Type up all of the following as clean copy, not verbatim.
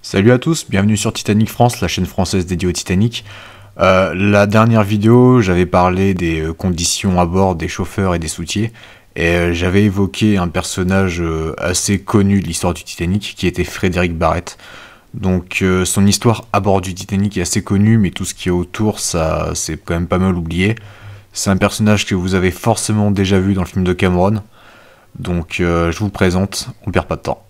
Salut à tous, bienvenue sur Titanic France, la chaîne française dédiée au Titanic. La dernière vidéo, j'avais parlé des conditions à bord des chauffeurs et des soutiers, et j'avais évoqué un personnage assez connu de l'histoire du Titanic, qui était Frédéric Barrett. Donc son histoire à bord du Titanic est assez connue, mais tout ce qui est autour, ça c'est quand même pas mal oublié. C'est un personnage que vous avez forcément déjà vu dans le film de Cameron. Donc je vous le présente, on perd pas de temps.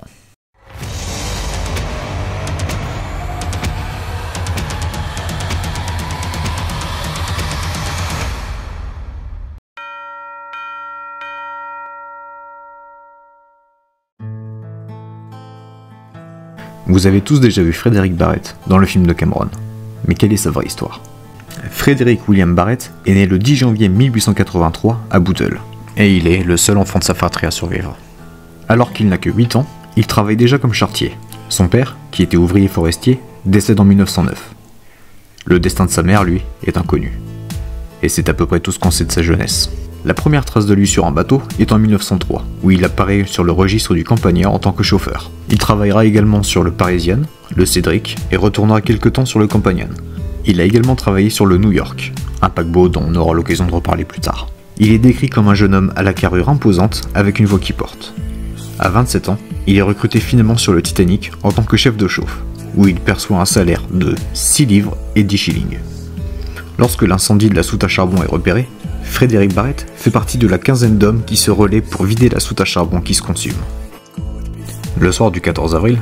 Vous avez tous déjà vu Frédéric Barrett dans le film de Cameron. Mais quelle est sa vraie histoire? Frédéric William Barrett est né le 10 janvier 1883 à Bootle, et il est le seul enfant de sa fratrie à survivre. Alors qu'il n'a que 8 ans, il travaille déjà comme charretier. Son père, qui était ouvrier forestier, décède en 1909. Le destin de sa mère, lui, est inconnu. Et c'est à peu près tout ce qu'on sait de sa jeunesse. La première trace de lui sur un bateau est en 1903, où il apparaît sur le registre du Campanier en tant que chauffeur. Il travaillera également sur le Parisian, le Cédric, et retournera quelque temps sur le Companion. Il a également travaillé sur le New York, un paquebot dont on aura l'occasion de reparler plus tard. Il est décrit comme un jeune homme à la carrure imposante, avec une voix qui porte. À 27 ans, il est recruté finalement sur le Titanic en tant que chef de chauffe, où il perçoit un salaire de 6 livres et 10 shillings. Lorsque l'incendie de la soute à charbon est repéré, Frédéric Barrett fait partie de la quinzaine d'hommes qui se relaient pour vider la soute à charbon qui se consume. Le soir du 14 avril,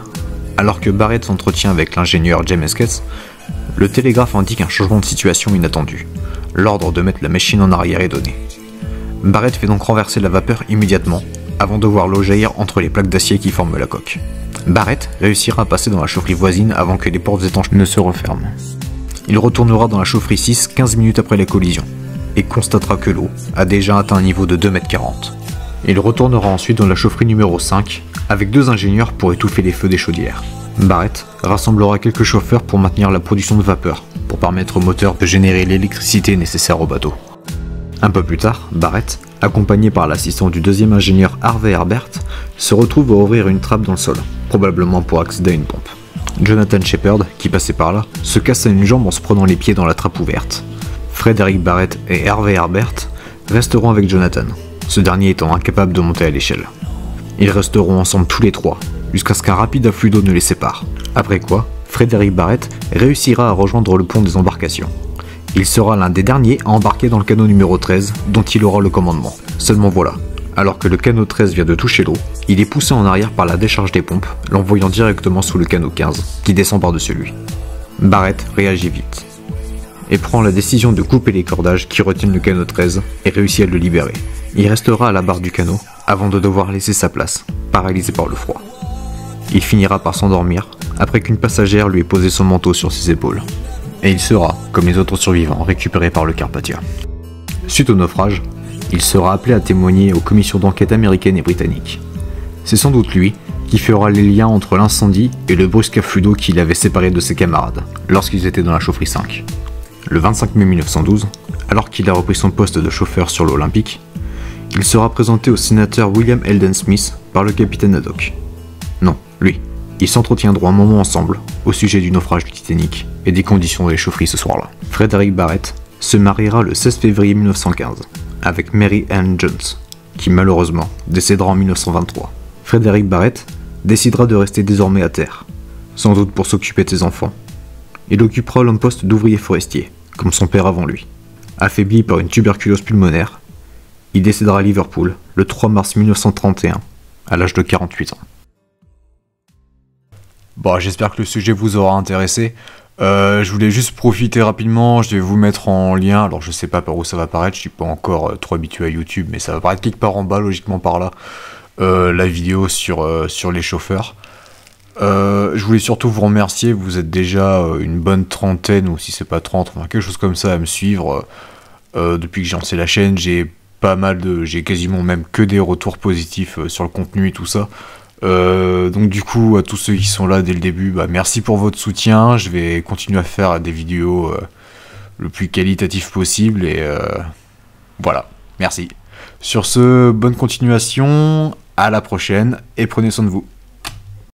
alors que Barrett s'entretient avec l'ingénieur James Esquets, le télégraphe indique un changement de situation inattendu. L'ordre de mettre la machine en arrière est donné. Barrett fait donc renverser la vapeur immédiatement, avant de voir l'eau jaillir entre les plaques d'acier qui forment la coque. Barrett réussira à passer dans la chaufferie voisine avant que les portes étanches ne se referment. Il retournera dans la chaufferie 6 15 minutes après la collision, et constatera que l'eau a déjà atteint un niveau de 2,40 m. Il retournera ensuite dans la chaufferie numéro 5 avec 2 ingénieurs pour étouffer les feux des chaudières. Barrett rassemblera quelques chauffeurs pour maintenir la production de vapeur, pour permettre au moteur de générer l'électricité nécessaire au bateau. Un peu plus tard, Barrett, accompagné par l'assistant du deuxième ingénieur Harvey Herbert, se retrouve à ouvrir une trappe dans le sol, probablement pour accéder à une pompe. Jonathan Shepherd, qui passait par là, se casse une jambe en se prenant les pieds dans la trappe ouverte. Frédéric Barrett et Harvey Herbert resteront avec Jonathan, ce dernier étant incapable de monter à l'échelle. Ils resteront ensemble tous les trois, jusqu'à ce qu'un rapide afflux d'eau ne les sépare. Après quoi, Frédéric Barrett réussira à rejoindre le pont des embarcations. Il sera l'un des derniers à embarquer dans le canot numéro 13, dont il aura le commandement. Seulement voilà, alors que le canot 13 vient de toucher l'eau, il est poussé en arrière par la décharge des pompes, l'envoyant directement sous le canot 15, qui descend par-dessus lui. Barrett réagit vite et prend la décision de couper les cordages qui retiennent le canot 13 et réussit à le libérer. Il restera à la barre du canot avant de devoir laisser sa place, paralysé par le froid. Il finira par s'endormir après qu'une passagère lui ait posé son manteau sur ses épaules. Et il sera, comme les autres survivants, récupéré par le Carpathia. Suite au naufrage, il sera appelé à témoigner aux commissions d'enquête américaines et britanniques. C'est sans doute lui qui fera les liens entre l'incendie et le brusque afflux d'eau qui l'avait séparé de ses camarades, lorsqu'ils étaient dans la chaufferie 5. Le 25 mai 1912, alors qu'il a repris son poste de chauffeur sur l'Olympique, il sera présenté au sénateur William Eldon Smith par le capitaine Haddock. Non, lui. Ils s'entretiendront un moment ensemble au sujet du naufrage du Titanic et des conditions de l'échaufferie ce soir-là. Frédéric Barrett se mariera le 16 février 1915 avec Mary Ann Jones, qui malheureusement décédera en 1923. Frédéric Barrett décidera de rester désormais à terre, sans doute pour s'occuper de ses enfants. Il occupera l'emposte d'ouvrier forestier, comme son père avant lui. Affaibli par une tuberculose pulmonaire, il décédera à Liverpool le 3 mars 1931, à l'âge de 48 ans. Bon, j'espère que le sujet vous aura intéressé. Je voulais juste profiter rapidement, je vais vous mettre en lien, alors je sais pas par où ça va apparaître, je suis pas encore trop habitué à YouTube, mais ça va apparaître quelque part en bas, logiquement par là, la vidéo sur les chauffeurs. Je voulais surtout vous remercier, vous êtes déjà une bonne trentaine, ou si c'est pas 30, enfin quelque chose comme ça à me suivre. Depuis que j'ai lancé la chaîne, j'ai quasiment même que des retours positifs sur le contenu et tout ça. Donc du coup, à tous ceux qui sont là dès le début, merci pour votre soutien. Je vais continuer à faire des vidéos le plus qualitatif possible et voilà, merci. Sur ce, bonne continuation, à la prochaine et prenez soin de vous.